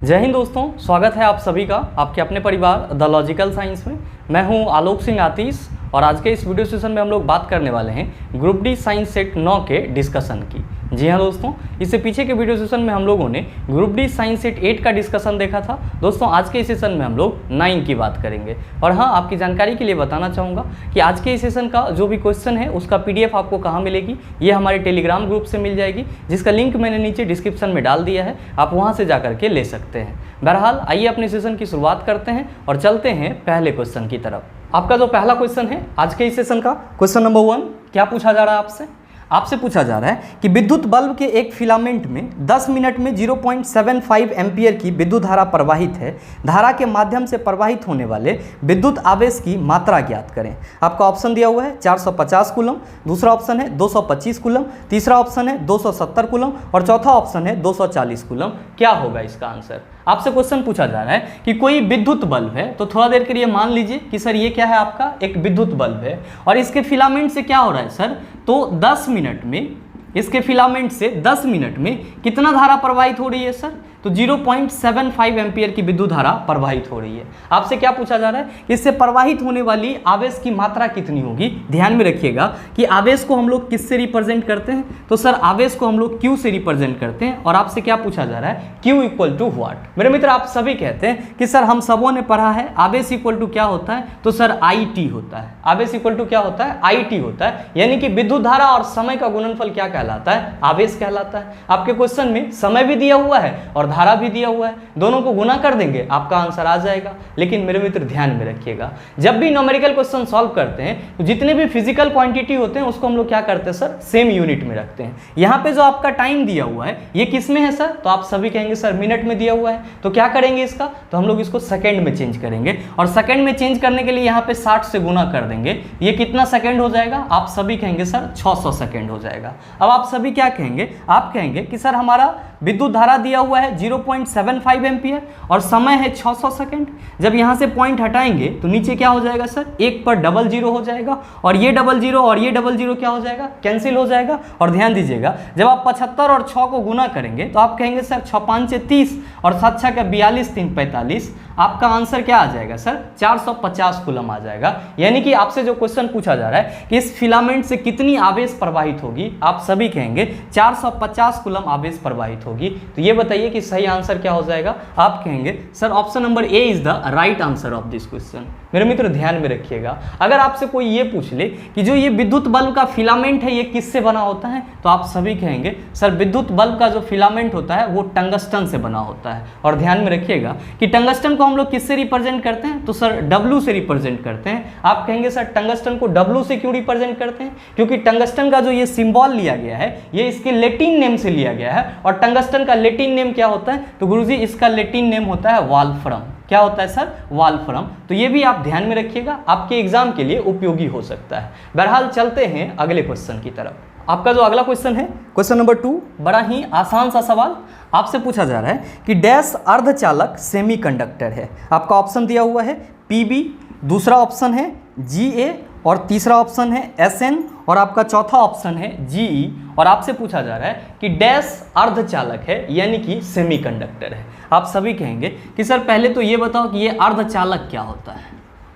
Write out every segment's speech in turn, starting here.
जय हिंद दोस्तों, स्वागत है आप सभी का आपके अपने परिवार द लॉजिकल साइंस में। मैं हूं आलोक सिंह आतिश और आज के इस वीडियो सेशन में हम लोग बात करने वाले हैं ग्रुप डी साइंस सेट 9 के डिस्कशन की। जी हाँ दोस्तों, इससे पीछे के वीडियो सेशन में हम लोगों ने ग्रुप डी साइंस सेट 8 का डिस्कशन देखा था। दोस्तों आज के इस सेशन में हम लोग 9 की बात करेंगे। और हाँ, आपकी जानकारी के लिए बताना चाहूँगा कि आज के इस सेशन का जो भी क्वेश्चन है उसका PDF आपको कहाँ मिलेगी, ये हमारे टेलीग्राम ग्रुप से मिल जाएगी, जिसका लिंक मैंने नीचे डिस्क्रिप्शन में डाल दिया है, आप वहाँ से जा करके ले सकते हैं। बहरहाल आइए अपने सेशन की शुरुआत करते हैं और चलते हैं पहले क्वेश्चन की तरफ। आपका जो पहला क्वेश्चन है आज के इस सेशन का, क्वेश्चन नंबर 1 क्या पूछा जा रहा है आपसे पूछा जा रहा है कि विद्युत बल्ब के एक फिलामेंट में 10 मिनट में 0.75 एम्पीयर की विद्युत धारा प्रवाहित है। धारा के माध्यम से प्रवाहित होने वाले विद्युत आवेश की मात्रा ज्ञात करें। आपका ऑप्शन दिया हुआ है 450 कूलम, दूसरा ऑप्शन है 225 कूलम, तीसरा ऑप्शन है 270 कूलम और चौथा ऑप्शन है 240 कूलम। क्या होगा इसका आंसर? आपसे क्वेश्चन पूछा जा रहा है कि कोई विद्युत बल्ब है, तो थोड़ा देर के लिए मान लीजिए कि सर ये क्या है, आपका एक विद्युत बल्ब है और इसके फिलामेंट से क्या हो रहा है सर, तो 10 मिनट में इसके फिलामेंट से 10 मिनट में कितना धारा प्रवाहित हो रही है सर, तो 0.75 एम्पीयर की विद्युत धारा प्रवाहित हो रही है। आपसे क्या पूछा जा रहा है कि इससे प्रवाहित होने वाली आवेश की मात्रा कितनी होगी। ध्यान में रखिएगा कि आवेश को हम लोग किससे रिप्रेजेंट करते हैं, तो सर आवेश को हम लोग Q से रिप्रेजेंट करते हैं। और आपसे क्या पूछा जा रहा है, Q इक्वल टू व्हाट। मेरे मित्र आप सभी कहते हैं कि सर हम सबों ने पढ़ा है आवेश इक्वल टू क्या होता है, तो सर IT होता है। आवेश इक्वल टू क्या होता है, IT होता है, यानी कि विद्युत धारा और समय का गुणनफल क्या कहलाता है, आवेश कहलाता है। आपके क्वेश्चन में समय भी दिया हुआ है और धारा भी दिया हुआ है, दोनों को गुना कर देंगे आपका आंसर आ जाएगा। लेकिन मेरे मित्र ध्यान में रखिएगा, जब भी न्यूमेरिकल क्वेश्चन सॉल्व करते हैं तो जितने भी फिजिकल क्वांटिटी होते हैं उसको हम लोग क्या करते हैं सर, सेम यूनिट में रखते हैं। यहाँ पे जो आपका टाइम दिया हुआ है ये किस में है सर, तो आप सभी कहेंगे सर मिनट में दिया हुआ है, तो क्या करेंगे इसका, तो हम लोग इसको सेकंड में चेंज करेंगे और सेकंड में चेंज करने के लिए यहाँ पे 60 से गुना कर देंगे। ये कितना सेकंड हो जाएगा, आप सभी कहेंगे सर 600 सेकंड हो जाएगा। अब आप सभी क्या कहेंगे, आप कहेंगे कि सर हमारा विद्युत धारा दिया हुआ है 0.75 एम्पीयर और समय है 600 सेकंड। जब यहाँ से पॉइंट हटाएंगे तो नीचे क्या हो जाएगा सर, एक पर डबल जीरो हो जाएगा और ये डबल जीरो और ये डबल जीरो क्या हो जाएगा, कैंसिल हो जाएगा। और ध्यान दीजिएगा जब आप 75 और 6 को गुना करेंगे तो आप कहेंगे सर 6 5 30 और 7 6 का 42 3 45। आपका आंसर क्या आ जाएगा सर, 450 कूलम आ जाएगा। यानी कि आपसे जो क्वेश्चन पूछा जा रहा है कि इस फिलामेंट से कितनी आवेश प्रवाहित होगी, आप सभी कहेंगे 450 कूलम आवेश प्रवाहित होगी। तो ये बताइए कि सही आंसर क्या हो जाएगा। आप कहेंगे sir option number A is the right answer of this question. मेरे मित्र ध्यान में रखिएगा, अगर आपसे कोई ये पूछ ले कि जो ये विद्युत बल्ब का फिलामेंट है ये किससे बना होता है, तो आप सभी कहेंगे सर विद्युत बल्ब का जो फिलामेंट होता है वो टंगस्टन से बना होता है। और ध्यान में रखिएगा कि टंगस्टन को हम लोग किससे रिप्रेजेंट करते हैं, तो सर W से रिप्रेजेंट करते हैं। आप कहेंगे सर टंगस्टन को W से क्यों रिप्रेजेंट करते हैं, क्योंकि टंगस्टन का जो ये सिंबल लिया गया है ये इसके लेटिन नेम से लिया गया है। और टंगस्टन का लेटिन नेम क्या होता है, तो गुरुजी इसका लेटिन नेम होता है वॉल्फ्रम। क्या होता है सर, वॉल्फ्रम। तो ये भी आप ध्यान में रखिएगा, आपके एग्जाम के लिए उपयोगी हो सकता है। बहरहाल चलते हैं अगले क्वेश्चन की तरफ। आपका जो अगला क्वेश्चन है, क्वेश्चन नंबर 2, बड़ा ही आसान सा सवाल आपसे पूछा जा रहा है कि डैश अर्धचालक सेमीकंडक्टर है। आपका ऑप्शन दिया हुआ है PB, दूसरा ऑप्शन है GA और तीसरा ऑप्शन है SN और आपका चौथा ऑप्शन है GE। और आपसे पूछा जा रहा है कि डैश अर्धचालक है यानी कि सेमीकंडक्टर है। आप सभी कहेंगे कि सर पहले तो ये बताओ कि ये अर्धचालक क्या होता है,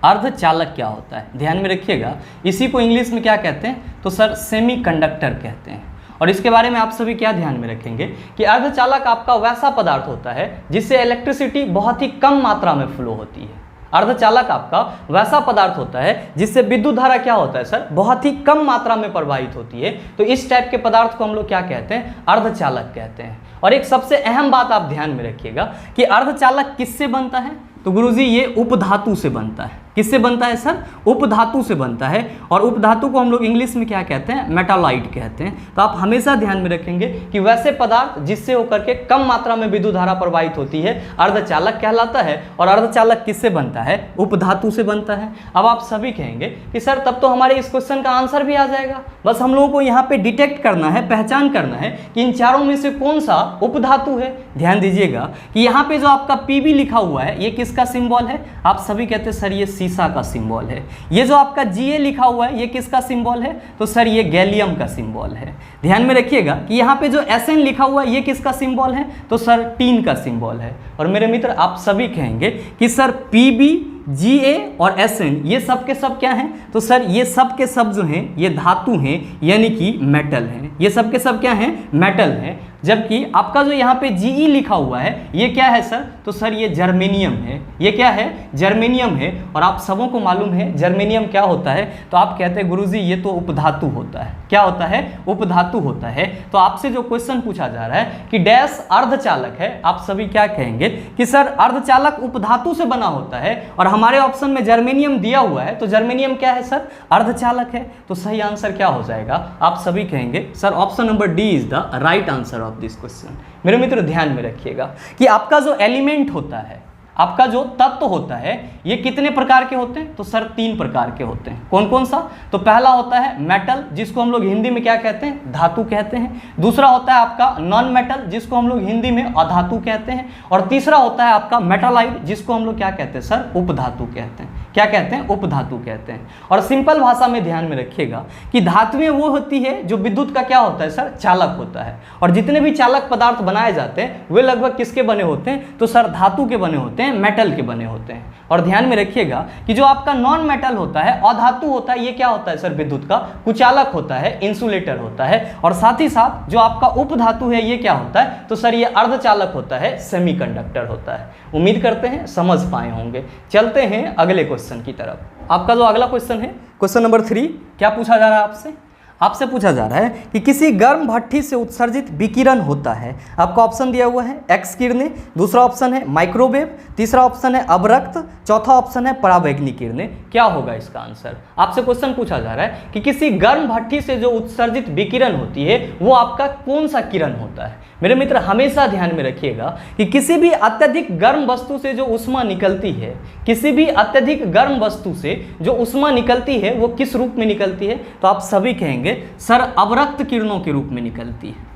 अर्धचालक क्या होता है। ध्यान में रखिएगा, इसी को इंग्लिश में क्या कहते हैं, तो सर सेमीकंडक्टर कहते हैं। और इसके बारे में आप सभी क्या ध्यान में रखेंगे कि अर्धचालक आपका वैसा पदार्थ होता है जिससे इलेक्ट्रिसिटी बहुत ही कम मात्रा में फ्लो होती है। अर्धचालक आपका वैसा पदार्थ होता है जिससे विद्युत धारा क्या होता है सर, बहुत ही कम मात्रा में प्रवाहित होती है। तो इस टाइप के पदार्थ को हम लोग क्या कहते हैं, अर्धचालक कहते हैं। और एक सबसे अहम बात आप ध्यान में रखिएगा कि अर्धचालक किससे बनता है, तो गुरुजी ये उपधातु से बनता है। किससे बनता है सर, उपधातु से बनता है। और उपधातु को हम लोग इंग्लिश में क्या कहते हैं, मेटालाइट कहते हैं। तो आप हमेशा ध्यान में रखेंगे कि वैसे पदार्थ जिससे होकर के कम मात्रा में विद्युत धारा प्रवाहित होती है अर्धचालक कहलाता है। और अर्धचालक किससे बनता है, उपधातु से बनता है। अब आप सभी कहेंगे कि सर तब तो हमारे इस क्वेश्चन का आंसर भी आ जाएगा, बस हम लोगों को यहाँ पे डिटेक्ट करना है, पहचान करना है कि इन चारों में से कौन सा उपधातु है। ध्यान दीजिएगा कि यहाँ पे जो आपका PB लिखा हुआ है ये किसका सिंबल है, आप सभी कहते हैं सर ये सीसा का सिंबल है। ये जो आपका Ga लिखा हुआ है ये किसका सिंबल है? तो सर ये गैलियम का सिंबल है। ध्यान में रखिएगा कि यहाँ पे जो Sn लिखा हुआ है ये किसका सिंबल है? तो सर टीन का सिंबल है। और मेरे मित्र आप सभी कहेंगे कि सर Pb, Ga और Sn ये सब के सब क्या हैं? तो सर ये सब के सब जो हैं ये धातु हैं, यानी कि मेटल हैं। ये सब के सब क्या हैं? मेटल हैं। जबकि आपका जो यहाँ पे Ge लिखा हुआ है ये क्या है सर? तो सर ये जर्मेनियम है। ये क्या है? जर्मेनियम है। और आप सबों को मालूम है जर्मेनियम क्या होता है? तो आप कहते हैं गुरुजी ये तो उपधातु होता है। क्या होता है? उपधातु होता है। तो आपसे जो क्वेश्चन पूछा जा रहा है कि डैश अर्धचालक है, आप सभी क्या कहेंगे कि सर अर्धचालक उपधातु से बना होता है और हमारे ऑप्शन में जर्मेनियम दिया हुआ है, तो जर्मेनियम क्या है सर? अर्धचालक है। तो सही आंसर क्या हो जाएगा? आप सभी कहेंगे sir option number D is the right answer of this question. मेरे मित्र ध्यान में रखिएगा कि आपका जो एलिमेंट होता है, आपका जो तत्व होता है ये कितने प्रकार के होते हैं? तो सर 3 प्रकार के होते हैं। कौन कौन सा? तो पहला होता है मेटल, जिसको हम लोग हिंदी में क्या कहते हैं? धातु कहते हैं। दूसरा होता है आपका नॉन मेटल, जिसको हम लोग हिंदी में अधातु कहते हैं। और तीसरा होता है आपका मेटालाइट, जिसको हम लोग क्या कहते हैं सर? उपधातु कहते हैं। क्या कहते हैं? उपधातु कहते हैं। और सिंपल भाषा में ध्यान में रखिएगा कि धातुएं वो होती है जो विद्युत का क्या होता है सर? चालक होता है। और जितने भी चालक पदार्थ बनाए जाते हैं वे लगभग किसके बने होते हैं? तो सर धातु के बने होते हैं, मेटल के बने होते हैं। और ध्यान में रखिएगा कि जो आपका नॉन मेटल होता है, अधातु होता है, ये क्या होता है सर? विद्युत का कुचालक होता है, इंसुलेटर होता है। और साथ ही साथ जो आपका उपधातु है ये क्या होता है? तो सर ये अर्धचालक होता है, सेमीकंडक्टर होता है। उम्मीद करते हैं समझ पाए होंगे। चलते हैं अगले क्वेश्चन की तरफ। आपका जो अगला क्वेश्चन है, क्वेश्चन नंबर 3, क्या पूछा जा रहा है आपसे? आपसे पूछा जा रहा है कि किसी गर्म भट्ठी से उत्सर्जित विकिरण होता है। आपका ऑप्शन दिया हुआ है एक्स किरणें, दूसरा ऑप्शन है माइक्रोवेव, तीसरा ऑप्शन है अवरक्त, चौथा ऑप्शन है परावैगनिक किरणें। क्या होगा इसका आंसर? आपसे क्वेश्चन पूछा जा रहा है कि किसी गर्म भट्ठी से जो उत्सर्जित विकिरण होती है वो आपका कौन सा किरण होता है? मेरे मित्र हमेशा ध्यान में रखिएगा कि किसी भी अत्यधिक गर्म वस्तु से जो ऊष्मा निकलती है, किसी भी अत्यधिक गर्म वस्तु से जो ऊष्मा निकलती है वो किस रूप में निकलती है? तो आप सभी कहेंगे सर अवरक्त किरणों के रूप में निकलती है।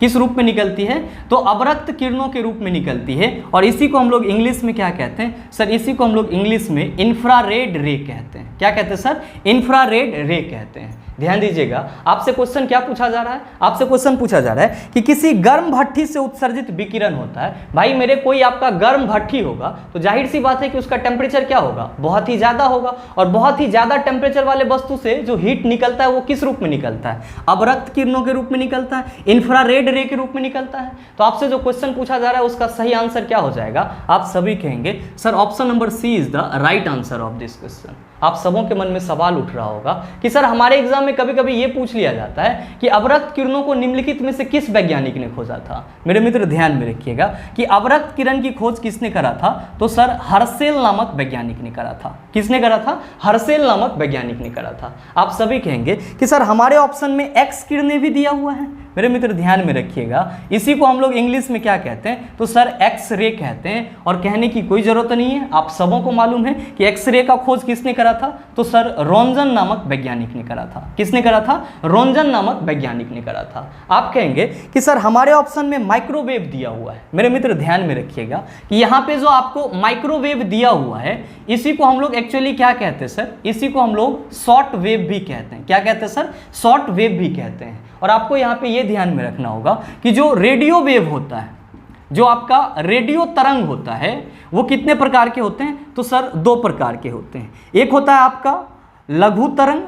किस रूप में निकलती है? तो अवरक्त किरणों के रूप में निकलती है। और इसी को हम लोग इंग्लिश में क्या कहते हैं सर? इसी को हम लोग इंग्लिश में इंफ्रारेड रे कहते हैं। क्या कहते हैं सर? इंफ्रारेड रे कहते हैं। ध्यान दीजिएगा, आपसे क्वेश्चन क्या पूछा जा रहा है? आपसे क्वेश्चन पूछा जा रहा है कि किसी गर्म भट्ठी से उत्सर्जित विकिरण होता है। भाई मेरे कोई आपका गर्म भट्ठी होगा तो जाहिर सी बात है कि उसका टेम्परेचर क्या होगा? बहुत ही ज़्यादा होगा। और बहुत ही ज़्यादा टेम्परेचर वाले वस्तु से जो हीट निकलता है वो किस रूप में निकलता है? अवरक्त किरणों के रूप में निकलता है, इंफ्रारेड रे के रूप में निकलता है। तो आपसे जो क्वेश्चन पूछा जा रहा है उसका सही आंसर क्या हो जाएगा? आप सभी कहेंगे sir option number C is the right answer of this question. आप सबों के मन में सवाल उठ रहा होगा कि सर हमारे एग्जाम में कभी कभी ये पूछ लिया जाता है कि अवरक्त किरणों को निम्नलिखित में से किस वैज्ञानिक ने खोजा था? मेरे मित्र ध्यान में रखिएगा कि अवरक्त किरण की खोज किसने करा था? तो सर हर्शेल नामक वैज्ञानिक ने करा था। किसने करा था? हर्शेल नामक वैज्ञानिक ने करा था। आप सभी कहेंगे कि सर हमारे ऑप्शन में एक्स किरणें भी दिया हुआ है। मेरे मित्र ध्यान में रखिएगा, इसी को हम लोग इंग्लिश में क्या कहते हैं? तो सर एक्स रे कहते हैं। और कहने की कोई जरूरत नहीं है, आप सबों को मालूम है कि एक्स रे का खोज किसने करा था? तो सर रोंजन नामक वैज्ञानिक ने करा था। किसने करा था? रोंजन नामक वैज्ञानिक ने करा था। आप कहेंगे कि सर हमारे ऑप्शन में माइक्रोवेव दिया हुआ है। मेरे मित्र ध्यान में रखिएगा कि यहाँ पे जो आपको माइक्रोवेव दिया हुआ है इसी को हम लोग एक्चुअली क्या कहते हैं सर? इसी को हम लोग शॉर्ट वेव भी कहते हैं। क्या कहते हैं सर? शॉर्ट वेव भी कहते हैं। और आपको यहाँ पे ये ध्यान में रखना होगा कि जो रेडियो वेव होता है, जो आपका रेडियो तरंग होता है वो कितने प्रकार के होते हैं? तो सर 2 प्रकार के होते हैं। एक होता है आपका लघु तरंग,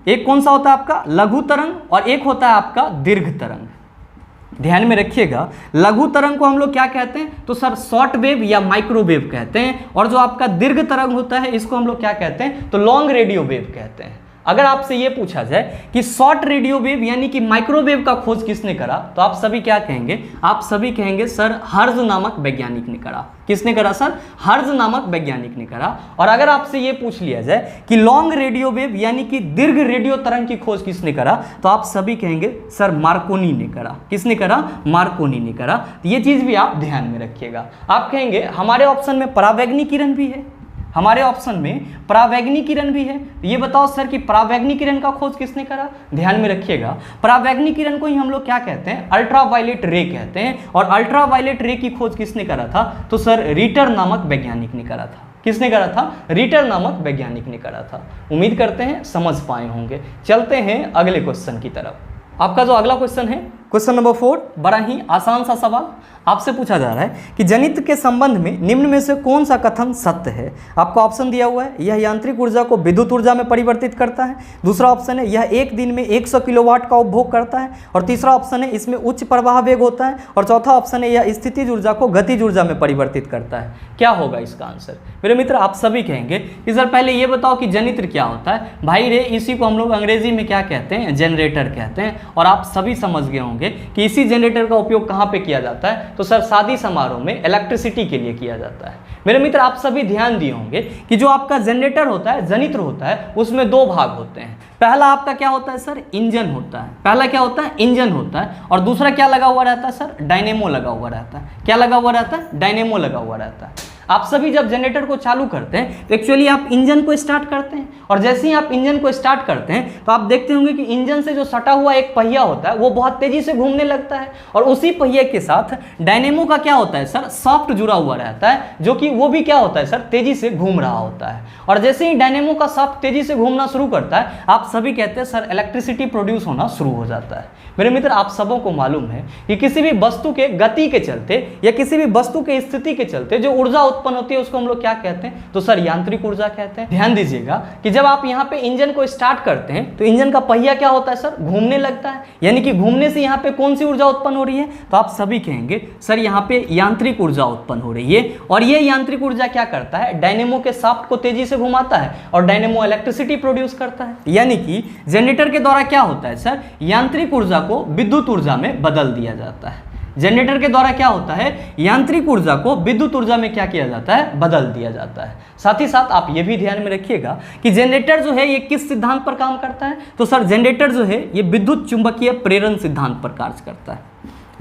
एक कौन सा होता है आपका? लघु तरंग, और एक होता है आपका दीर्घ तरंग। ध्यान में रखिएगा, लघु तरंग को हम लोग क्या कहते हैं? तो सर शॉर्ट वेव या माइक्रोवेव कहते हैं। और जो आपका दीर्घ तरंग होता है इसको हम लोग क्या कहते हैं? तो लॉन्ग रेडियो वेव कहते हैं। अगर आपसे ये पूछा जाए कि शॉर्ट रेडियो वेव यानी कि माइक्रोवेव का खोज किसने करा, तो आप सभी क्या कहेंगे? आप सभी कहेंगे सर हर्ज नामक वैज्ञानिक ने करा। किसने करा सर? हर्ज नामक वैज्ञानिक ने करा। और अगर आपसे ये पूछ लिया जाए कि लॉन्ग रेडियो वेव यानी कि दीर्घ रेडियो तरंग की खोज किसने करा, तो आप सभी कहेंगे सर मार्कोनी ने करा। किसने करा? मार्कोनी ने करा। ये चीज भी आप ध्यान में रखिएगा। आप कहेंगे हमारे ऑप्शन में परावैगनिक किरण भी है, हमारे ऑप्शन में परावैगनिक किरण भी है। ये बताओ सर कि परावैगनिक किरण का खोज किसने करा? ध्यान में रखिएगा, परावैगनिक किरण को ही हम लोग क्या कहते हैं? अल्ट्रावायलेट रे कहते हैं। और अल्ट्रावायलेट रे की खोज किसने करा था? तो सर रिटर नामक वैज्ञानिक ने करा था। किसने करा था? रिटर नामक वैज्ञानिक ने करा था। उम्मीद करते हैं समझ पाए होंगे। चलते हैं अगले क्वेश्चन की तरफ। आपका जो अगला क्वेश्चन है, क्वेश्चन नंबर 4, बड़ा ही आसान सा सवाल आपसे पूछा जा रहा है कि जनित्र के संबंध में निम्न में से कौन सा कथन सत्य है। आपको ऑप्शन दिया हुआ है, यह यांत्रिक ऊर्जा को विद्युत ऊर्जा में परिवर्तित करता है। दूसरा ऑप्शन है, यह एक दिन में 100 किलोवाट का उपभोग करता है। और तीसरा ऑप्शन है, इसमें उच्च प्रवाह वेग होता है। और चौथा ऑप्शन है, यह स्थितिज ऊर्जा को गतिज ऊर्जा में परिवर्तित करता है। क्या होगा इसका आंसर? मेरे मित्र आप सभी कहेंगे कि सर पहले ये बताओ कि जनित्र क्या होता है। भाई रे, इसी को हम लोग अंग्रेजी में क्या कहते हैं? जनरेटर कहते हैं। और आप सभी समझ गए होंगे कि इसी जनरेटर का उपयोग कहाँ पे किया जाता है? तो सर शादी समारोह में इलेक्ट्रिसिटी के लिए किया जाता है। मेरे मित्र आप सभी ध्यान दिए होंगे कि जो आपका जनरेटर होता है, जनित्र होता है, उसमें दो भाग होते हैं। पहला आपका क्या होता है सर? इंजन होता है। पहला क्या होता है? इंजन होता है। और दूसरा क्या लगा हुआ रहता है सर? डायनेमो लगा हुआ रहता है। क्या लगा हुआ रहता है? डायनेमो लगा हुआ रहता है। आप सभी जब जनरेटर को चालू करते हैं तो एक्चुअली आप इंजन को स्टार्ट करते हैं। और जैसे ही आप इंजन को स्टार्ट करते हैं तो आप देखते होंगे कि इंजन से जो सटा हुआ एक पहिया होता है वो बहुत तेजी से घूमने लगता है। और उसी पहिए के साथ डायनेमो का क्या होता है सर? शाफ्ट जुड़ा हुआ रहता है, जो कि वो भी क्या होता है सर? तेजी से घूम रहा होता है। और जैसे ही डायनेमो का शाफ्ट तेजी से घूमना शुरू करता है, आप सभी कहते हैं सर इलेक्ट्रिसिटी प्रोड्यूस होना शुरू हो जाता है। मेरे मित्र आप सबों को मालूम है कि किसी भी वस्तु के गति के चलते या किसी भी वस्तु के स्थिति के चलते जो ऊर्जा उत्पन्न होती है उसको हम लोग क्या कहते हैं? तो सर यांत्रिक ऊर्जा कहते हैं। ध्यान दीजिएगा कि जब आप यहाँ पे इंजन को स्टार्ट करते हैं तो इंजन का पहिया क्या होता है सर? घूमने लगता है। यानी कि घूमने से यहाँ पे कौन सी ऊर्जा उत्पन्न हो रही है? तो आप सभी कहेंगे सर यहाँ पे यांत्रिक ऊर्जा उत्पन्न हो रही है। और ये यांत्रिक ऊर्जा क्या करता है? डायनेमो के शाफ्ट को तेजी से घुमाता है और डायनेमो इलेक्ट्रिसिटी प्रोड्यूस करता है। यानी कि जनरेटर के द्वारा क्या होता है सर? यांत्रिक ऊर्जा को विद्युत ऊर्जा में बदल दिया जाता है। जनरेटर के द्वारा क्या होता है? यांत्रिक ऊर्जा को विद्युत ऊर्जा में क्या किया जाता है? बदल दिया जाता है। साथ ही साथ आप ये भी ध्यान में रखिएगा कि जनरेटर जो है ये किस सिद्धांत पर काम करता है? तो सर जनरेटर जो है ये विद्युत चुंबकीय प्रेरण सिद्धांत पर कार्य करता है।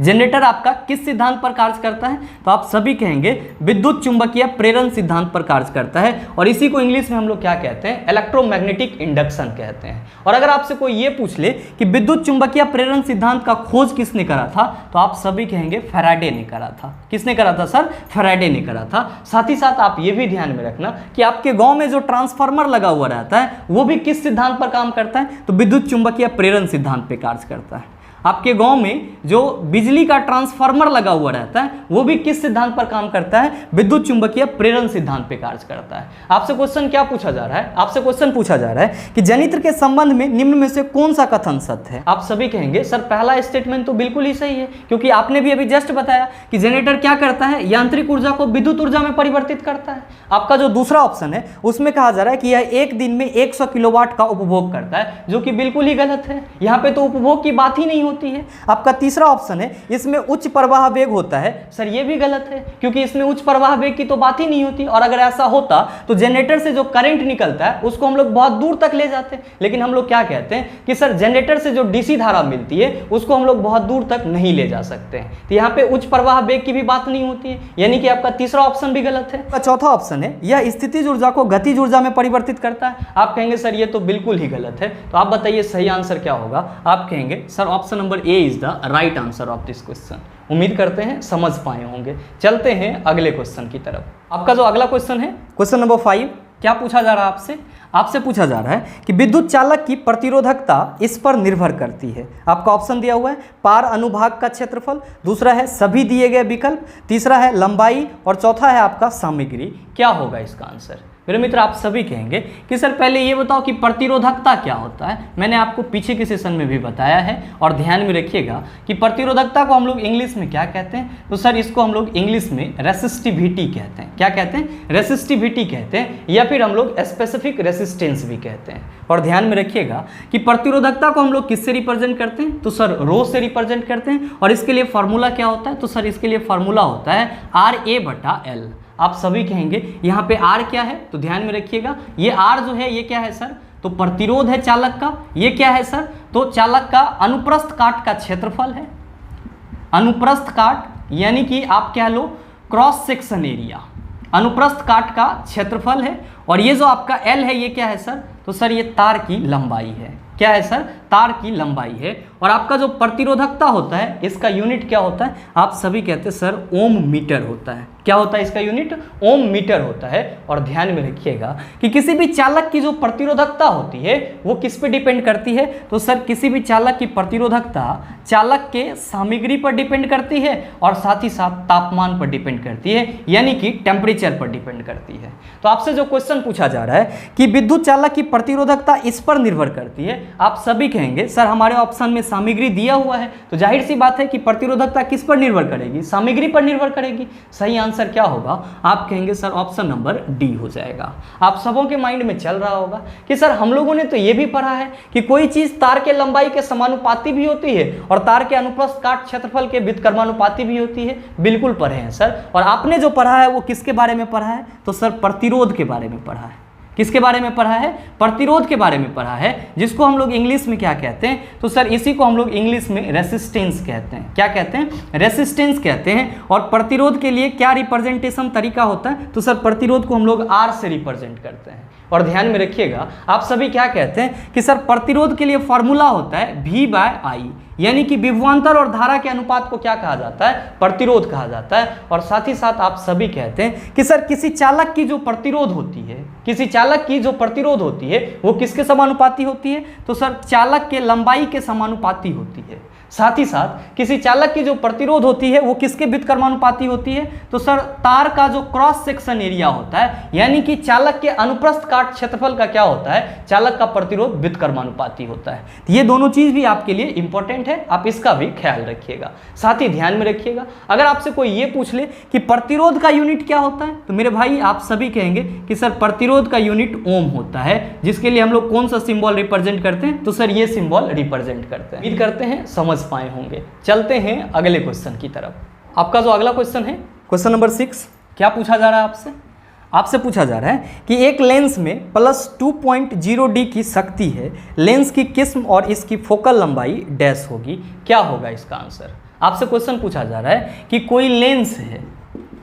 जनरेटर आपका किस सिद्धांत पर कार्य करता है? तो आप सभी कहेंगे विद्युत चुंबकीय प्रेरण सिद्धांत पर कार्य करता है। और इसी को इंग्लिश में हम लोग क्या कहते हैं? इलेक्ट्रोमैग्नेटिक इंडक्शन कहते हैं। और अगर आपसे कोई ये पूछ ले कि विद्युत चुंबकीय प्रेरण सिद्धांत का खोज किसने करा था, तो आप सभी कहेंगे फैराडे ने करा था। किसने करा था सर? फैराडे ने करा था। साथ ही साथ आप ये भी ध्यान में रखना कि आपके गाँव में जो ट्रांसफार्मर लगा हुआ रहता है वो भी किस सिद्धांत पर काम करता है? तो विद्युत चुंबकीय प्रेरण सिद्धांत पर कार्य करता है। आपके गांव में जो बिजली का ट्रांसफार्मर लगा हुआ रहता है वो भी किस सिद्धांत पर काम करता है? विद्युत चुंबकीय प्रेरण सिद्धांत पर कार्य करता है। आपसे क्वेश्चन क्या पूछा जा रहा है? आपसे क्वेश्चन पूछा जा रहा है कि जनित्र के संबंध में निम्न में से कौन सा कथन सत्य है। आप सभी कहेंगे सर पहला स्टेटमेंट तो बिल्कुल ही सही है, क्योंकि आपने भी अभी जस्ट बताया कि जनरेटर क्या करता है? यांत्रिक ऊर्जा को विद्युत ऊर्जा में परिवर्तित करता है। आपका जो दूसरा ऑप्शन है उसमें कहा जा रहा है कि यह एक दिन में 100 किलोवाट का उपभोग करता है, जो कि बिल्कुल ही गलत है। यहाँ पे तो उपभोग की बात ही नहीं होती है। आपका तीसरा ऑप्शन है इसमें उच्च प्रवाह वेग होता है। सर ये भी गलत है, क्योंकि इसमें उच्च प्रवाह वेग की तो बात ही नहीं होती। और अगर ऐसा होता तो जनरेटर से जो करंट निकलता है उसको हम लोग बहुत दूर तक ले जाते हैं। लेकिन हम लोग क्या कहते हैं कि सर जनरेटर से जो डीसी धारा मिलती है उसको हम लोग बहुत दूर तक नहीं ले जा सकते हैं। तो यहाँ पे उच्च प्रवाह वेग की भी बात नहीं होती है, यानी कि आपका तीसरा ऑप्शन भी गलत है। चौथा ऑप्शन है यह स्थितिज ऊर्जा को गतिज ऊर्जा में परिवर्तित करता है। आप कहेंगे सर ये तो बिल्कुल ही गलत है। तो आप बताइए सही आंसर क्या होगा? आप कहेंगे sir option number A is the right answer of this question. उम्मीद करते हैं समझ पाए होंगे। चलते हैं अगले क्वेश्चन की तरफ। आपका जो अगला क्वेश्चन है, क्वेश्चन नंबर 5, क्या पूछा जा रहा है आपसे? आपसे पूछा जा रहा है कि विद्युत चालक की प्रतिरोधकता इस पर निर्भर करती है। आपका ऑप्शन दिया हुआ है पार अनुभाग का क्षेत्रफल, दूसरा है सभी दिए गए विकल्प, तीसरा है लंबाई और चौथा है आपका सामग्री। क्या होगा इसका आंसर? मेरे मित्र आप सभी कहेंगे कि सर पहले ये बताओ कि प्रतिरोधकता क्या होता है। मैंने आपको पीछे के सेशन में भी बताया है और ध्यान में रखिएगा कि प्रतिरोधकता को हम लोग इंग्लिश में क्या कहते हैं? तो सर इसको हम लोग इंग्लिश में रेसिस्टिविटी कहते हैं। क्या कहते हैं? रेसिस्टिविटी कहते हैं, या फिर हम लोग स्पेसिफिक रेसिस्टेंस भी कहते हैं। और ध्यान में रखिएगा कि प्रतिरोधकता को हम लोग किससे रिप्रेजेंट करते हैं? तो सर रो से रिप्रेजेंट करते हैं। और इसके लिए फॉर्मूला क्या होता है? तो सर इसके लिए फॉर्मूला होता है RA/L। आप सभी कहेंगे यहाँ पे R क्या है? तो ध्यान में रखिएगा ये R जो है ये क्या है सर? तो प्रतिरोध है चालक का। ये क्या है सर? तो चालक का अनुप्रस्थ काट का क्षेत्रफल है। अनुप्रस्थ काट यानी कि आप कह लो क्रॉस सेक्शन एरिया, अनुप्रस्थ काट का क्षेत्रफल है। और ये जो आपका L है ये क्या है सर? तो सर ये तार की लंबाई है। क्या है सर? तार की लंबाई है। और आपका जो प्रतिरोधकता होता है इसका यूनिट क्या होता है, आप सभी कहते हैं सर ओम मीटर होता है। क्या होता है इसका यूनिट, ओम मीटर होता है। और ध्यान में रखिएगा कि किसी भी चालक की जो प्रतिरोधकता होती है वो किस पे डिपेंड करती है, तो सर किसी भी चालक की प्रतिरोधकता चालक के सामग्री पर डिपेंड करती है और साथ ही साथ तापमान पर डिपेंड करती है, यानी कि टेम्परेचर पर डिपेंड करती है। तो आपसे जो क्वेश्चन पूछा जा रहा है कि विद्युत चालक की प्रतिरोधकता इस पर निर्भर करती है, आप सभी कहेंगे सर हमारे ऑप्शन में सामग्री दिया हुआ है, तो जाहिर सी बात है कि प्रतिरोधकता किस पर निर्भर करेगी, सामग्री पर निर्भर करेगी। सही आंसर क्या होगा, आप कहेंगे सर ऑप्शन नंबर डी हो जाएगा। आप सबों के माइंड में चल रहा होगा कि सर हम लोगों ने तो ये भी पढ़ा है कि कोई चीज तार के लंबाई के समानुपाती भी होती है और तार के अनुप्रस्थ काट क्षेत्रफल के व्युत्क्रमानुपाती भी होती है। बिल्कुल पढ़े हैं सर। और आपने जो पढ़ा है वो किसके बारे में पढ़ा है, तो सर प्रतिरोध के बारे में पढ़ा है। किसके बारे में पढ़ा है, प्रतिरोध के बारे में पढ़ा है, जिसको हम लोग इंग्लिश में क्या कहते हैं, तो सर इसी को हम लोग इंग्लिश में रेसिस्टेंस कहते हैं। क्या कहते हैं, रेसिस्टेंस कहते हैं। और प्रतिरोध के लिए क्या रिप्रेजेंटेशन तरीका होता है, तो सर प्रतिरोध को हम लोग आर से रिप्रेजेंट करते हैं। और ध्यान में रखिएगा आप सभी क्या कहते हैं कि सर प्रतिरोध के लिए फॉर्मूला होता है V/I, यानी कि विभवांतर और धारा के अनुपात को क्या कहा जाता है, प्रतिरोध कहा जाता है। और साथ ही साथ आप सभी कहते हैं कि सर किसी चालक की जो प्रतिरोध होती है, किसी चालक की जो प्रतिरोध होती है वो किसके समानुपाती होती है, तो सर चालक के लंबाई के समानुपाती होती है। साथ ही साथ किसी चालक की जो प्रतिरोध होती है वो किसके व्युत्क्रमानुपाती होती है, तो सर तार का जो क्रॉस सेक्शन एरिया होता है, यानी कि चालक के अनुप्रस्थ काट क्षेत्रफल का क्या होता है, चालक का प्रतिरोध व्युत्क्रमानुपाती होता है। तो ये दोनों चीज भी आपके लिए इंपॉर्टेंट है, आप इसका भी ख्याल रखिएगा। साथ ही ध्यान में रखिएगा अगर आपसे कोई ये पूछ ले कि प्रतिरोध का यूनिट क्या होता है, तो मेरे भाई आप सभी कहेंगे कि सर प्रतिरोध का यूनिट ओम होता है, जिसके लिए हम लोग कौन सा सिंबल रिप्रेजेंट करते हैं, तो सर ये सिंबल रिप्रेजेंट करते हैं। उम्मीद करते हैं समझ पाए होंगे। चलते हैं अगले क्वेश्चन की तरफ। आपका जो अगला क्वेश्चन है क्वेश्चन नंबर 6, क्या पूछा जा रहा है आपसे, आपसे पूछा जा रहा है कि एक लेंस में +2.0D की शक्ति है, लेंस की किस्म और इसकी फोकल लंबाई डैश होगी, क्या होगा इसका आंसर। आपसे क्वेश्चन पूछा जा रहा है कि कोई लेंस है,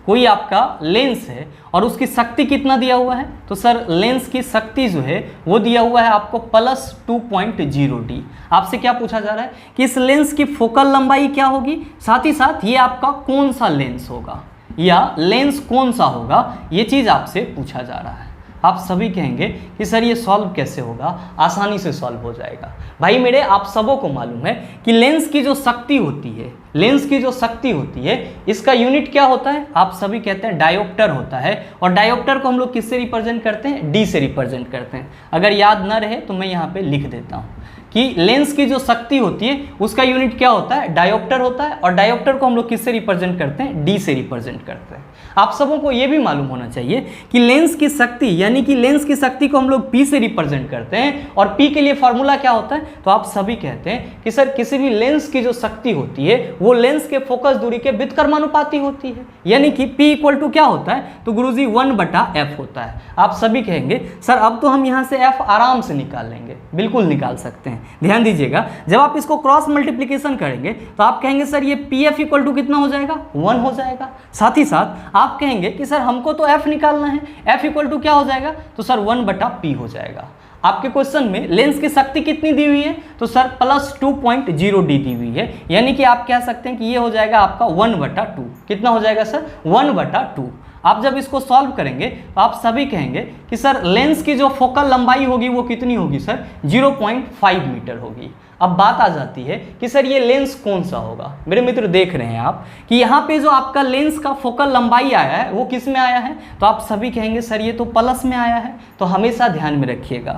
कोई आपका लेंस है और उसकी शक्ति कितना दिया हुआ है, तो सर लेंस की शक्ति जो है वो दिया हुआ है आपको +2.0D। आपसे क्या पूछा जा रहा है कि इस लेंस की फोकल लंबाई क्या होगी, साथ ही साथ ये आपका कौन सा लेंस होगा या लेंस कौन सा होगा, ये चीज़ आपसे पूछा जा रहा है। आप सभी कहेंगे कि सर ये सॉल्व कैसे होगा, आसानी से सॉल्व हो जाएगा। भाई मेरे आप सबों को मालूम है कि लेंस की जो शक्ति होती है, लेंस की जो शक्ति होती है इसका यूनिट क्या होता है, आप सभी कहते हैं डायोप्टर होता है। और डायोप्टर को हम लोग किससे रिप्रेजेंट करते हैं, डी से रिप्रेजेंट करते हैं। अगर याद ना रहे तो मैं यहाँ पे लिख देता हूँ कि लेंस की जो शक्ति होती है उसका यूनिट क्या होता है, डायोप्टर होता है। और डायोप्टर को हम लोग किससे रिप्रेजेंट करते हैं, डी से रिप्रेजेंट करते हैं। आप सबों को यह भी मालूम होना चाहिए कि लेंस की शक्ति, यानी कि लेंस की शक्ति को हम लोग P से रिप्रेजेंट करते हैं। और P के लिए फॉर्मूला क्या होता है, तो आप सभी कहते हैं कि सर किसी भी लेंस की जो शक्ति होती है वो लेंस के फोकस दूरी के व्युत्क्रमानुपाती होती है, यानी कि P = क्या होता है, तो गुरुजी 1/f होता है। आप सभी कहेंगे सर अब तो हम यहाँ से f आराम से निकाल लेंगे, बिल्कुल निकाल सकते हैं। ध्यान दीजिएगा जब आप इसको क्रॉस मल्टीप्लिकेशन करेंगे तो आप कहेंगे सर ये PF = कितना हो जाएगा, 1 हो जाएगा। साथ ही साथ आप कहेंगे कि सर हमको तो F निकालना है, F = क्या हो जाएगा, तो सर 1/P हो जाएगा। आपके क्वेश्चन में लेंस की शक्ति कितनी दी हुई है, तो सर +2.0D दी हुई है, यानी कि आप कह सकते हैं कि ये हो जाएगा आपका 1/2। कितना हो जाएगा सर, 1/2। आप जब इसको सॉल्व करेंगे तो आप सभी कहेंगे कि सर लेंस की जो फोकल लंबाई होगी वो कितनी होगी सर, 0.5 मीटर होगी। अब बात आ जाती है कि सर ये लेंस कौन सा होगा। मेरे मित्र देख रहे हैं आप कि यहाँ पे जो आपका लेंस का फोकल लंबाई आया है वो किस में आया है, तो आप सभी कहेंगे सर ये तो प्लस में आया है। तो हमेशा ध्यान में रखिएगा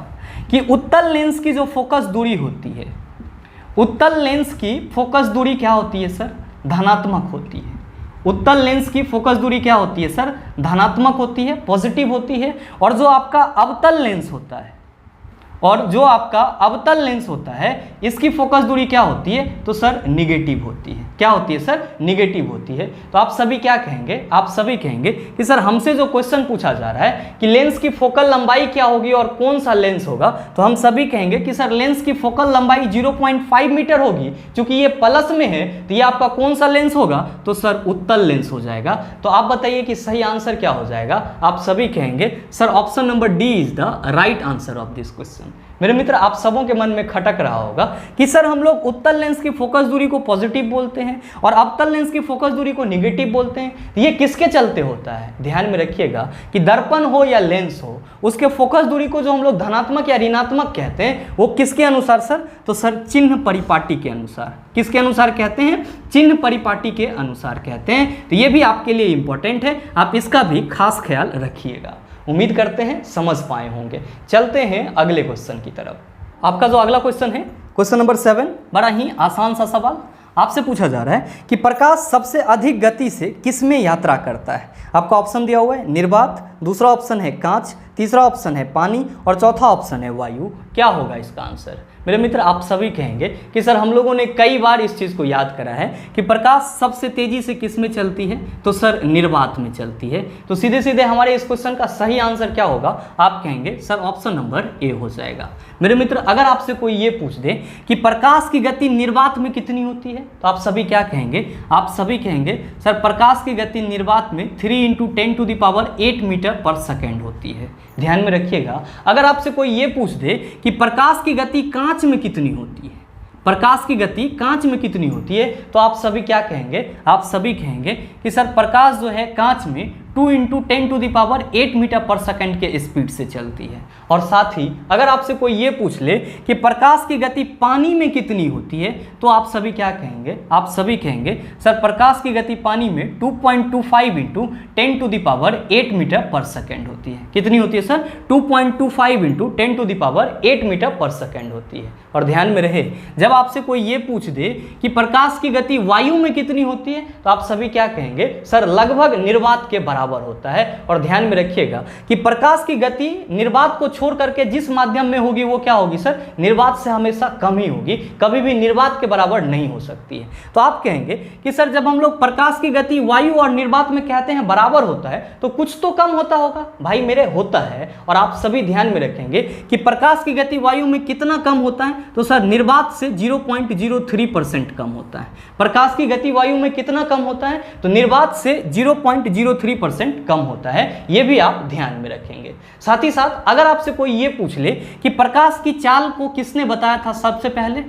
कि उत्तल लेंस की जो फोकस दूरी होती है, उत्तल लेंस की फोकस दूरी क्या होती है सर, धनात्मक होती है। उत्तल लेंस की फोकस दूरी क्या होती है सर, धनात्मक होती है, पॉजिटिव होती है। और जो आपका अवतल लेंस होता है, और जो आपका अवतल लेंस होता है इसकी फोकस दूरी क्या होती है, तो सर निगेटिव होती है। क्या होती है सर, निगेटिव होती है। तो आप सभी क्या कहेंगे, आप सभी कहेंगे कि सर हमसे जो क्वेश्चन पूछा जा रहा है कि लेंस की फोकल लंबाई क्या होगी और कौन सा लेंस होगा, तो हम सभी कहेंगे कि सर लेंस की फोकल लंबाई 0.5 मीटर होगी। क्योंकि ये प्लस में है तो ये आपका कौन सा लेंस होगा, तो सर उत्तल लेंस हो जाएगा। तो आप बताइए कि सही आंसर क्या हो जाएगा। आप सभी कहेंगे sir option number D is the right answer of this question. मेरे मित्र आप सबों के मन में खटक रहा होगा कि सर हम लोग उत्तल लेंस की फोकस दूरी को पॉजिटिव बोलते हैं और अवतल लेंस की फोकस दूरी को निगेटिव बोलते हैं, ये किसके चलते होता है? ध्यान में रखिएगा कि दर्पण हो या लेंस हो, उसके फोकस दूरी को जो हम लोग धनात्मक या ऋणात्मक कहते हैं वो किसके अनुसार सर? तो सर चिन्ह परिपाटी के अनुसार। किसके अनुसार कहते हैं? चिन्ह परिपाटी के अनुसार कहते हैं। तो ये भी आपके लिए इंपॉर्टेंट है, आप इसका भी खास ख्याल रखिएगा। उम्मीद करते हैं समझ पाए होंगे। चलते हैं अगले क्वेश्चन की तरफ। आपका जो अगला क्वेश्चन है क्वेश्चन नंबर 7, बड़ा ही आसान सा सवाल आपसे पूछा जा रहा है कि प्रकाश सबसे अधिक गति से किस में यात्रा करता है? आपका ऑप्शन दिया हुआ है निर्वात, दूसरा ऑप्शन है कांच, तीसरा ऑप्शन है पानी और चौथा ऑप्शन है वायु। क्या होगा इसका आंसर? मेरे मित्र आप सभी कहेंगे कि सर हम लोगों ने कई बार इस चीज़ को याद करा है कि प्रकाश सबसे तेजी से किस में चलती है? तो सर निर्वात में चलती है। तो सीधे सीधे हमारे इस क्वेश्चन का सही आंसर क्या होगा? आप कहेंगे सर ऑप्शन नंबर ए हो जाएगा। मेरे मित्र अगर आपसे कोई ये पूछ दे कि प्रकाश की गति निर्वात में कितनी होती है, तो आप सभी क्या कहेंगे? आप सभी कहेंगे सर प्रकाश की गति निर्वात में 3 × 10⁸ मीटर पर सेकेंड होती है। ध्यान में रखिएगा, अगर आपसे कोई ये पूछ दे कि प्रकाश की गति कांच में कितनी होती है, प्रकाश की गति कांच में कितनी होती है, तो आप सभी क्या कहेंगे? आप सभी कहेंगे कि सर प्रकाश जो है कांच में 2 × 10⁸ मीटर पर सेकेंड के स्पीड से चलती है। और साथ ही अगर आपसे कोई ये पूछ ले कि प्रकाश की गति पानी में कितनी होती है, तो आप सभी क्या कहेंगे? आप सभी कहेंगे सर प्रकाश की गति पानी में 2.25 × 10⁸ मीटर पर सेकेंड होती है। कितनी होती है सर? 2.25 × 10⁸ मीटर पर सेकेंड होती है। और ध्यान में रहे, जब आपसे कोई ये पूछ दे कि प्रकाश की गति वायु में कितनी होती है, तो आप सभी क्या कहेंगे? सर लगभग निर्वात के बराबर होता है। और ध्यान में रखिएगा कि प्रकाश की गति निर्वात को छोड़ करके जिस माध्यम में होगी वो क्या होगी सर? निर्वात से हमेशा कम ही होगी, कभी भी निर्वात के बराबर नहीं हो सकती है। तो आप कहेंगे कि सर जब हम लोग प्रकाश की गति वायु और निर्वात में कहते हैं बराबर होता है, तो कुछ तो कम होता होगा। भाई मेरे होता है। और आप सभी ध्यान में रखेंगे कि प्रकाश की गति वायु में कितना कम होता है, तो सर निर्वात से 0.03% कम होता है। प्रकाश की गति वायु में कितना कम होता है? तो निर्वात से 0.03% कम होता है। यह भी आप ध्यान में रखेंगे। साथ ही साथ अगर आपसे कोई ये पूछ ले कि प्रकाश की चाल को किसने बताया था सबसे पहले,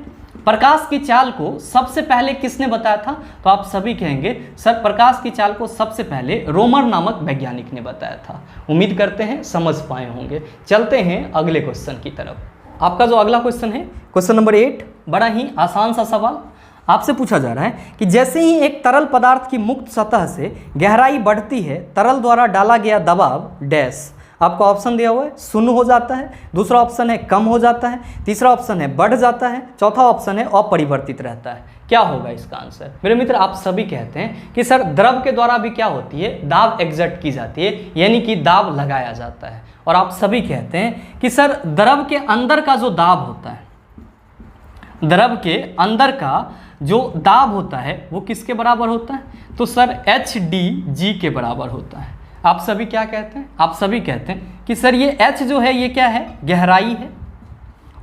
प्रकाश की चाल को सबसे पहले किसने बताया था, तो आप सभी कहेंगे सर प्रकाश की चाल को सबसे पहले रोमर नामक वैज्ञानिक ने बताया था। उम्मीद करते हैं समझ पाए होंगे। चलते हैं अगले क्वेश्चन की तरफ। आपका जो अगला क्वेश्चन है क्वेश्चन नंबर 8, बड़ा ही आसान सा सवाल आपसे पूछा जा रहा है कि जैसे ही एक तरल पदार्थ की मुक्त सतह से गहराई बढ़ती है, तरल द्वारा डाला गया दबाव डैश। आपका ऑप्शन दिया हुआ है 0 हो जाता है, दूसरा ऑप्शन है कम हो जाता है, तीसरा ऑप्शन है बढ़ जाता है, चौथा ऑप्शन है अपरिवर्तित रहता है। क्या होगा इसका आंसर? मेरे मित्र आप सभी कहते हैं कि सर द्रव के द्वारा भी क्या होती है? दाब एग्जर्ट की जाती है, यानी कि दाब लगाया जाता है। और आप सभी कहते हैं कि सर द्रव के अंदर का जो दाब होता है, द्रव के अंदर का जो दाब होता है वो किसके बराबर होता है? तो सर HdG के बराबर होता है। आप सभी क्या कहते हैं? आप सभी कहते हैं कि सर ये H जो है ये क्या है? गहराई है।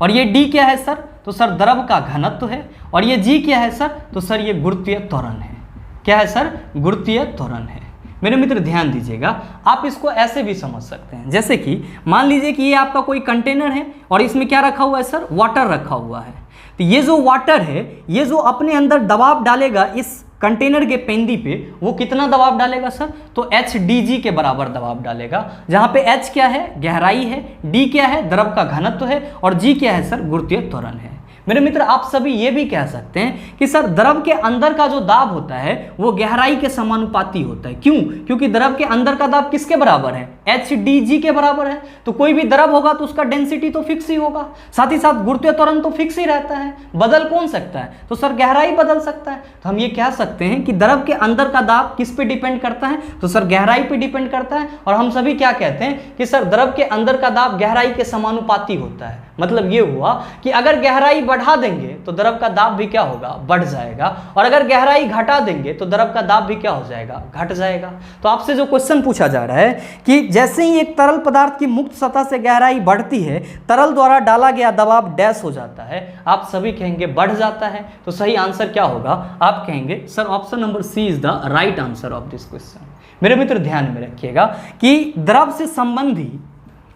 और ये D क्या है सर? तो सर द्रव का घनत्व है। और ये G क्या है सर? तो सर ये गुरुत्वीय त्वरण है। क्या है सर? गुरुत्वीय त्वरण है। मेरे मित्र ध्यान दीजिएगा, आप इसको ऐसे भी समझ सकते हैं, जैसे कि मान लीजिए कि ये आपका कोई कंटेनर है और इसमें क्या रखा हुआ है सर? वाटर रखा हुआ है। तो ये जो वाटर है, ये जो अपने अंदर दबाव डालेगा इस कंटेनर के पेंदी पे, वो कितना दबाव डालेगा सर? तो HdG के बराबर दबाव डालेगा, जहां पे H क्या है? गहराई है, D क्या है? द्रव का घनत्व है, और G क्या है सर? गुरुत्वीय त्वरण है। मेरे मित्र आप सभी ये भी कह सकते हैं कि सर द्रव के अंदर का जो दाब होता है वो गहराई के समानुपाती होता है। क्यों? क्योंकि द्रव के अंदर का दाब किसके बराबर है? HdG के बराबर है। तो कोई भी द्रव होगा तो उसका डेंसिटी तो फिक्स ही होगा, साथ ही साथ गुरुत्वीय त्वरण तो फिक्स ही रहता है। बदल कौन सकता है? तो सर गहराई बदल सकता है। तो हम ये कह सकते हैं कि द्रव के अंदर का दाब किस पे डिपेंड करता है? तो सर गहराई पे डिपेंड करता है। और हम सभी क्या कहते हैं कि सर द्रव के अंदर का दाब गहराई के समानुपाती होता है। मतलब ये हुआ कि अगर गहराई बढ़ा देंगे तो द्रव का दाब भी क्या होगा? बढ़ जाएगा। और अगर गहराई घटा देंगे तो द्रव का दाब भी क्या हो जाएगा? घट जाएगा। तो आपसे जो क्वेश्चन पूछा जा रहा है कि जैसे ही एक तरल पदार्थ की मुक्त सतह से गहराई बढ़ती है, तरल द्वारा डाला गया दबाव डैश हो जाता है। आप सभी कहेंगे बढ़ जाता है। तो सही आंसर क्या होगा? आप कहेंगे sir option number C is the right answer of this question. मेरे मित्र ध्यान में रखिएगा कि द्रव से संबंधी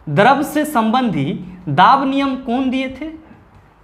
द्रव से संबंधी दाब नियम कौन दिए थे?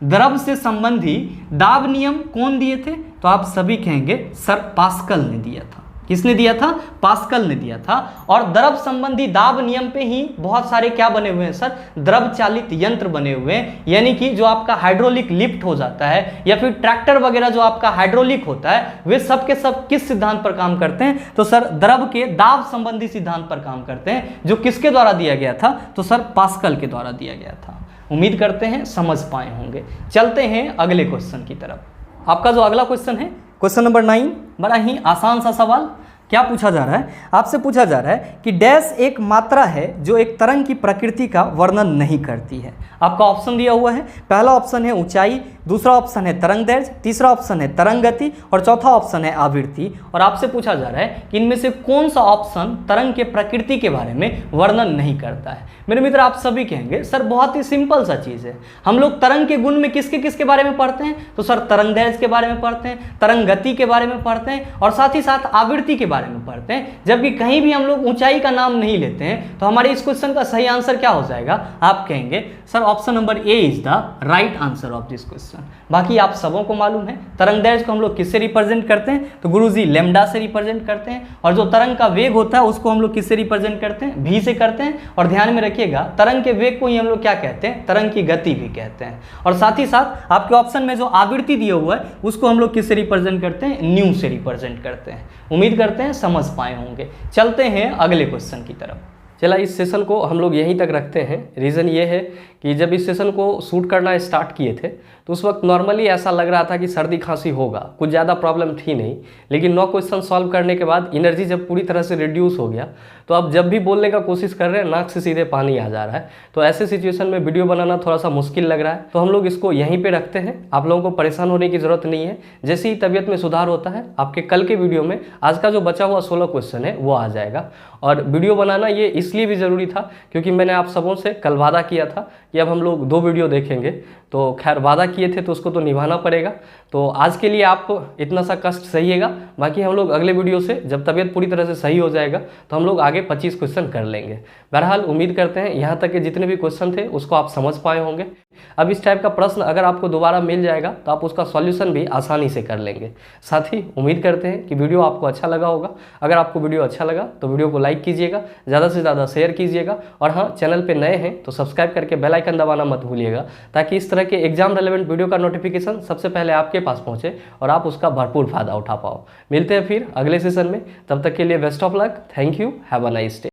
द्रव से संबंधी दाब नियम कौन दिए थे? तो आप सभी कहेंगे सर पास्कल ने दिया था। किसने दिया था? पास्कल ने दिया था। और द्रव संबंधी दाब नियम पे ही बहुत सारे क्या बने हुए हैं सर? द्रव चालित यंत्र बने हुए हैं, यानी कि जो आपका हाइड्रोलिक लिफ्ट हो जाता है या फिर ट्रैक्टर वगैरह जो आपका हाइड्रोलिक होता है, वे सब के सब किस सिद्धांत पर काम करते हैं? तो सर द्रव के दाब संबंधी सिद्धांत पर काम करते हैं, जो किसके द्वारा दिया गया था? तो सर पास्कल के द्वारा दिया गया था। उम्मीद करते हैं समझ पाए होंगे। चलते हैं अगले क्वेश्चन की तरफ। आपका जो अगला क्वेश्चन है, क्वेश्चन नंबर 9, बड़ा ही आसान सा सवाल। क्या पूछा जा रहा है? आपसे पूछा जा रहा है कि डैश एक मात्रा है जो एक तरंग की प्रकृति का वर्णन नहीं करती है। आपका ऑप्शन दिया हुआ है। पहला ऑप्शन है ऊंचाई, दूसरा ऑप्शन है तरंग दैर्घ्य, तीसरा ऑप्शन है तरंग गति और चौथा ऑप्शन है आवृत्ति। और आपसे पूछा जा रहा है कि इनमें से कौन सा ऑप्शन तरंग के प्रकृति के बारे में वर्णन नहीं करता है। मेरे मित्र आप सभी कहेंगे सर बहुत ही सिंपल सा चीज़ है, हम लोग तरंग के गुण में किसके किसके बारे में पढ़ते हैं? तो सर तरंग दैर्घ्य के बारे में पढ़ते हैं, तरंग गति के बारे में पढ़ते हैं और साथ ही साथ आवृत्ति के बारे में पढ़ते हैं। जबकि कहीं भी हम लोग ऊंचाई का नाम नहीं लेते हैं। तो हमारे इस क्वेश्चन का सही आंसर क्या हो जाएगा? आप कहेंगे sir option number A is the right answer of this question. बाकी आप सबों को मालूम है तरंग दैर्घ्य को हम लोग किससे रिप्रेजेंट करते हैं? तो गुरुजी लैम्डा से रिप्रेजेंट करते हैं। और जो तरंग का वेग होता है उसको हम लोग किससे रिप्रेजेंट करते हैं? भी से करते हैं। और ध्यान में रखिएगा तरंग के वेग को ही हम लोग क्या कहते हैं? तरंग की गति भी कहते हैं। और साथ ही साथ आपके ऑप्शन में जो आवृत्ति दिया हुआ है उसको हम लोग किससे रिप्रेजेंट करते हैं? न्यू से रिप्रेजेंट करते हैं। उम्मीद करते हैं समझ पाए होंगे। चलते हैं अगले क्वेश्चन की तरफ। चला इस सेशन को हम लोग यहीं तक रखते हैं। रीज़न ये है कि जब इस सेशन को शूट करना स्टार्ट किए थे तो उस वक्त नॉर्मली ऐसा लग रहा था कि सर्दी खांसी होगा, कुछ ज़्यादा प्रॉब्लम थी नहीं। लेकिन 9 क्वेश्चन सॉल्व करने के बाद एनर्जी जब पूरी तरह से रिड्यूस हो गया तो अब जब भी बोलने का कोशिश कर रहे हैं नाक से सीधे पानी आ जा रहा है। तो ऐसे सिचुएशन में वीडियो बनाना थोड़ा सा मुश्किल लग रहा है, तो हम लोग इसको यहीं पर रखते हैं। आप लोगों को परेशान होने की ज़रूरत नहीं है। जैसे ही तबीयत में सुधार होता है आपके कल के वीडियो में आज का जो बचा हुआ 16 क्वेश्चन है वो आ जाएगा। और वीडियो बनाना ये इसलिए भी ज़रूरी था क्योंकि मैंने आप सबों से कल वादा किया था कि अब हम लोग 2 वीडियो देखेंगे। तो खैर वादा किए थे तो उसको तो निभाना पड़ेगा। तो आज के लिए आप इतना सा कष्ट सहिएगा। बाकी हम लोग अगले वीडियो से जब तबीयत पूरी तरह से सही हो जाएगा तो हम लोग आगे 25 क्वेश्चन कर लेंगे। बहरहाल उम्मीद करते हैं यहाँ तक के जितने भी क्वेश्चन थे उसको आप समझ पाए होंगे। अब इस टाइप का प्रश्न अगर आपको दोबारा मिल जाएगा तो आप उसका सॉल्यूशन भी आसानी से कर लेंगे। साथ ही उम्मीद करते हैं कि वीडियो आपको अच्छा लगा होगा। अगर आपको वीडियो अच्छा लगा तो वीडियो को लाइक कीजिएगा, ज़्यादा से ज़्यादा शेयर कीजिएगा और हाँ चैनल पे नए हैं तो सब्सक्राइब करके बेल आइकन दबाना मत भूलिएगा ताकि इस तरह के एग्जाम रेलेवेंट वीडियो का नोटिफिकेशन सबसे पहले आपके पास पहुँचे और आप उसका भरपूर फायदा उठा पाओ। मिलते हैं फिर अगले सेशन में, तब तक के लिए best of luck. Thank you, have a nice day.